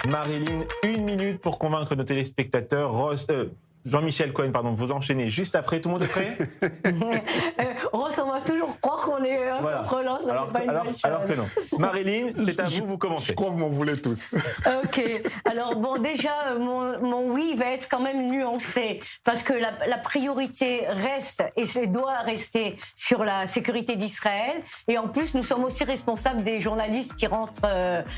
Marilyn, 1 minute pour convaincre nos téléspectateurs. Jean-Michel Cohen, pardon, vous enchaînez juste après. Tout le monde est prêt? Ross, on va toujours croire qu'on est voilà. contre l'autre. Alors que non. Marilyn, c'est à vous commencez. Je crois que vous m'en voulez tous. Ok. Alors bon, déjà, mon oui va être quand même nuancé parce que la priorité reste et doit rester sur la sécurité d'Israël. Et en plus, nous sommes aussi responsables des journalistes qui rentrent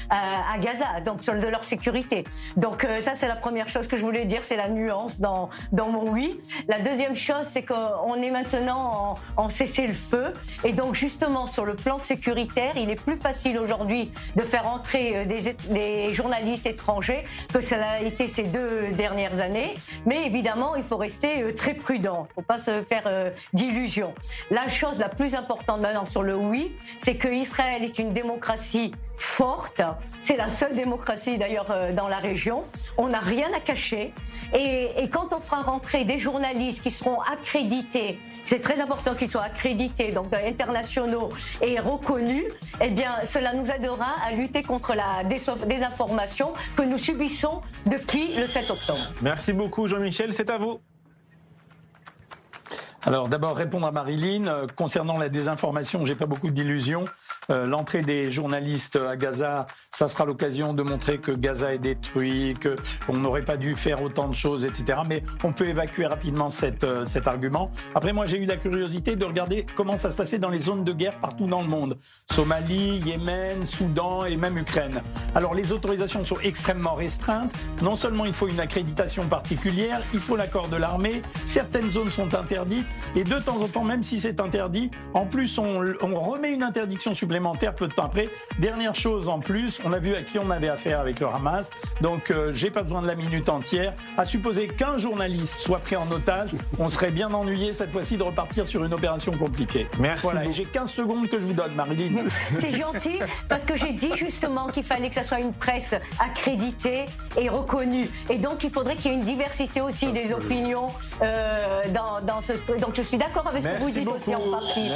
à Gaza, donc de leur sécurité. Donc ça, c'est la première chose que je voulais dire, c'est la nuance dans mon oui. La deuxième chose, c'est qu'on est maintenant en cessez-le-feu. Et donc, justement, sur le plan sécuritaire, il est plus facile aujourd'hui de faire entrer des journalistes étrangers que cela a été ces 2 dernières années. Mais évidemment, il faut rester très prudent. Il ne faut pas se faire d'illusions. La chose la plus importante maintenant sur le oui, c'est que Israël est une démocratie forte. C'est la seule démocratie d'ailleurs dans la région. On n'a rien à cacher. Et quand on fera rentrer des journalistes qui seront accrédités, c'est très important qu'ils soient accrédités, donc internationaux et reconnus, eh bien cela nous aidera à lutter contre la désinformation que nous subissons depuis le 7 octobre. Merci beaucoup Jean-Michel, c'est à vous. Alors d'abord répondre à Marilyn, concernant la désinformation, j'ai pas beaucoup d'illusions. L'entrée des journalistes à Gaza, ça sera l'occasion de montrer que Gaza est détruit, qu'on n'aurait pas dû faire autant de choses, etc. Mais on peut évacuer rapidement cet argument. Après, moi, j'ai eu la curiosité de regarder comment ça se passait dans les zones de guerre partout dans le monde. Somalie, Yémen, Soudan et même Ukraine. Alors, les autorisations sont extrêmement restreintes. Non seulement il faut une accréditation particulière, il faut l'accord de l'armée. Certaines zones sont interdites. Et de temps en temps, même si c'est interdit, en plus, on remet une interdiction supplémentaire peu de temps après. Dernière chose en plus, on a vu à qui on avait affaire avec le Hamas, donc j'ai pas besoin de la minute entière. À supposer qu'un journaliste soit pris en otage, on serait bien ennuyé cette fois-ci de repartir sur une opération compliquée. Merci. Voilà, et j'ai 15 secondes que je vous donne, Marilyn. C'est gentil, parce que j'ai dit justement qu'il fallait que ça soit une presse accréditée et reconnue. Et donc, il faudrait qu'il y ait une diversité aussi des opinions dans ce truc. Donc, je suis d'accord avec ce que vous dites aussi en partie.